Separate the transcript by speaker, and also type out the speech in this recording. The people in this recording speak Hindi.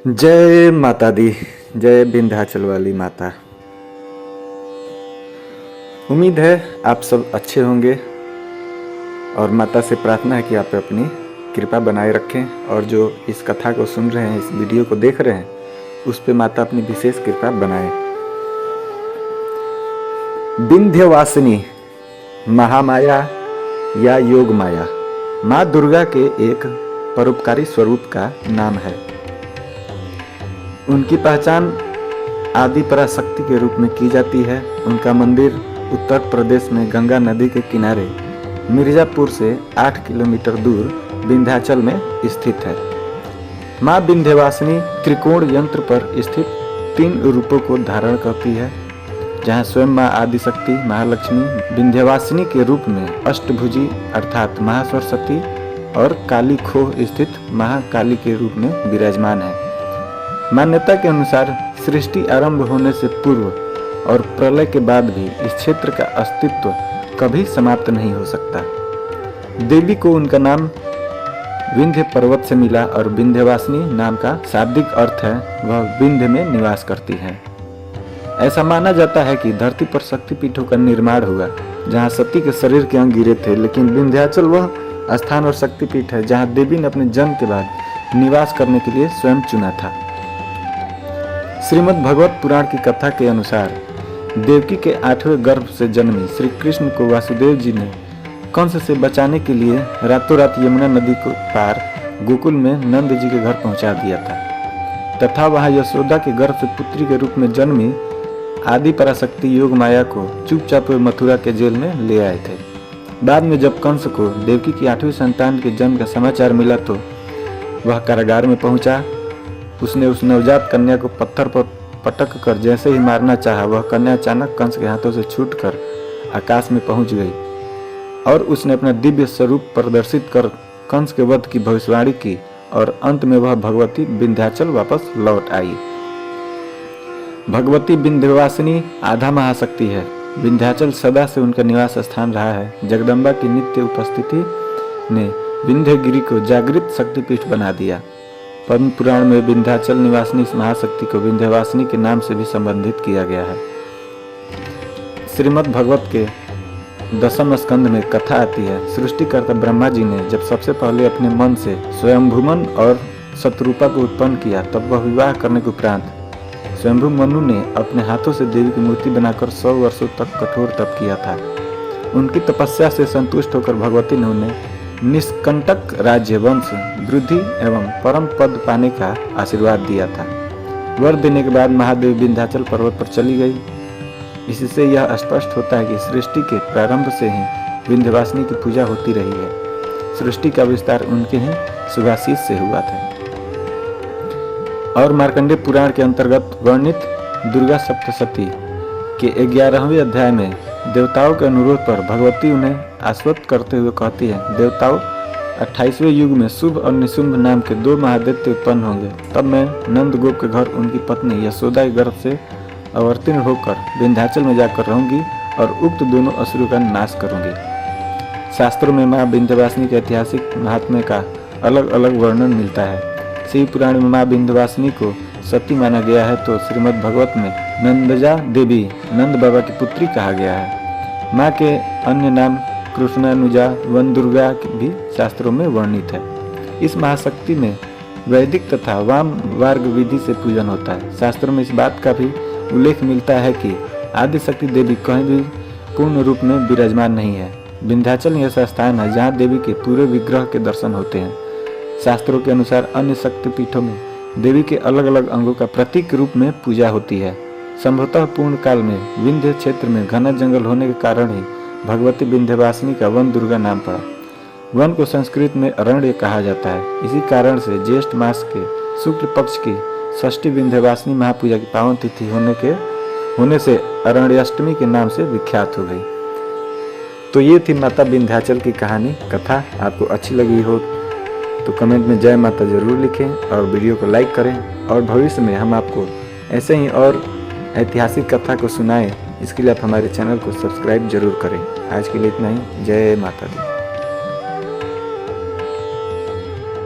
Speaker 1: जय माता दी, जय विंध्याचल वाली माता। उम्मीद है आप सब अच्छे होंगे और माता से प्रार्थना है कि आप अपनी कृपा बनाए रखें और जो इस कथा को सुन रहे हैं, इस वीडियो को देख रहे हैं, उस पे माता अपनी विशेष कृपा बनाए। विंध्यवासिनी महामाया या योग माया माँ दुर्गा के एक परोपकारी स्वरूप का नाम है। उनकी पहचान आदि पराशक्ति के रूप में की जाती है। उनका मंदिर उत्तर प्रदेश में गंगा नदी के किनारे मिर्जापुर से 8 किलोमीटर दूर विंध्याचल में स्थित है। माँ विंध्यवासिनी त्रिकोण यंत्र पर स्थित 3 रूपों को धारण करती है, जहाँ स्वयं माँ आदिशक्ति महालक्ष्मी विंध्यवासिनी के रूप में अष्टभुजी अर्थात महासरस्वती और काली खोह स्थित महाकाली के रूप में विराजमान है। मान्यता के अनुसार सृष्टि आरंभ होने से पूर्व और प्रलय के बाद भी इस क्षेत्र का अस्तित्व कभी समाप्त नहीं हो सकता। देवी को उनका नाम विंध्य पर्वत से मिला और विंध्यवासिनी नाम का शाब्दिक अर्थ है वह विंध्य में निवास करती है। ऐसा माना जाता है कि धरती पर शक्तिपीठों का निर्माण हुआ जहां सती के शरीर के अंग गिरे थे, लेकिन विंध्याचल वह स्थान और शक्तिपीठ है जहां देवी ने अपने जन्म के बाद निवास करने के लिए स्वयं चुना था। श्रीमद् भगवत पुराण की कथा के अनुसार देवकी के 8वें गर्भ से जन्मी श्री कृष्ण को वासुदेव जी ने कंस से बचाने के लिए रातों रात यमुना नदी को पार गोकुल में नंद जी के घर पहुंचा दिया था तथा वहां यशोदा के गर्भ से पुत्री के रूप में जन्मी आदि पराशक्ति योग माया को चुपचाप मथुरा के जेल में ले आए थे। बाद में जब कंस को देवकी की 8वीं संतान के जन्म का समाचार मिला तो वह कारागार में पहुंचा। उसने उस नवजात कन्या को पत्थर पर पटक कर जैसे ही मारना चाहा, वह कन्या अचानक कंस के हाथों से छूटकर आकाश में पहुंच गई और उसने अपना दिव्य स्वरूप प्रदर्शित कर कंस के वध की भविष्यवाणी की और अंत में वह भगवती विंध्याचल वापस लौट आई। भगवती विंध्यवासिनी आधा महाशक्ति है। विंध्याचल सदा से उनका निवास स्थान रहा है। जगदम्बा की नित्य उपस्थिति ने विंध्यगिरी को जागृत शक्तिपीठ बना दिया। पद्म पुराण में विंध्याचल निवासिनी इस महाशक्ति को विंध्यवासिनी के नाम से भी संबंधित किया गया है। श्रीमद् भगवत के 10वें स्कंद में कथा आती है, सृष्टिकर्ता ब्रह्मा जी ने जब सबसे पहले अपने मन से स्वयंभुमन और शत्रुपा को उत्पन्न किया, तब वह विवाह करने के उपरांत स्वयंभु मनु ने अपने हाथों से देवी की मूर्ति बनाकर 100 वर्षों तक कठोर तप किया था। उनकी तपस्या से संतुष्ट होकर भगवती ने उन्हें निष्कंटक राज्य वंश वृद्धि एवं परम पद पाने का आशीर्वाद दिया था। वर देने के बाद महादेवी विंध्याचल पर्वत पर चली गई। इससे यह स्पष्ट होता है कि सृष्टि के प्रारंभ से ही विंध्यवासिनी की पूजा होती रही है। सृष्टि का विस्तार उनके ही शुभाशीष से हुआ था। और मार्कंडेय पुराण के अंतर्गत वर्णित दुर्गा सप्तशती के 11वें अध्याय में देवताओं के अनुरोध पर भगवती उन्हें आश्वस्त करते हुए कहती है, देवताओं 28वें युग में शुभ और निशुंभ नाम के 2 महादैत्य उत्पन्न होंगे। तब मैं नंद गोप के घर उनकी पत्नी यशोदा के गर्भ से अवतीर्ण होकर विंध्याचल में जाकर रहूंगी और उक्त दोनों असुरों का नाश करूंगी। शास्त्रों में माँ विंध्यवासिनी के ऐतिहासिक महात्म्य का अलग अलग वर्णन मिलता है। शिव पुराण में माँ विंध्यवासिनी को सती माना गया है तो श्रीमद् भगवत में नंदजा देवी नंद बाबा की पुत्री कहा गया है। माँ के अन्य नाम कृष्णानुजा वन दुर्गा भी शास्त्रों में वर्णित है। इस महाशक्ति में वैदिक तथा वाम वार्ग विधि से पूजन होता है। शास्त्रों में इस बात का भी उल्लेख मिलता है कि आदिशक्ति देवी कहीं भी पूर्ण रूप में विराजमान नहीं है। विंध्याचल ऐसा स्थान है जहाँ देवी के पूरे विग्रह के दर्शन होते हैं। शास्त्रों के अनुसार अन्य शक्तिपीठों में देवी के अलग अलग अंगों का प्रतीक रूप में पूजा होती है। संभवतः पूर्ण काल में विंध्य क्षेत्र में घना जंगल होने के कारण ही भगवती विंध्यवासिनी का वन दुर्गा नाम पड़ा। वन को संस्कृत में अरण्य कहा जाता है। इसी कारण से ज्येष्ठ मास के शुक्ल पक्ष की षष्ठी विंध्यवासिनी महापूजा की पावन तिथि होने से अरण्याष्टमी के नाम से विख्यात हो गई। तो ये थी माता विंध्याचल की कहानी कथा। आपको अच्छी लगी हो तो कमेंट में जय माता जरूर लिखें और वीडियो को लाइक करें और भविष्य में हम आपको ऐसे ही और ऐतिहासिक कथा को सुनाएं। इसके लिए आप हमारे चैनल को सब्सक्राइब जरूर करें। आज के लिए इतना ही। जय माता दी।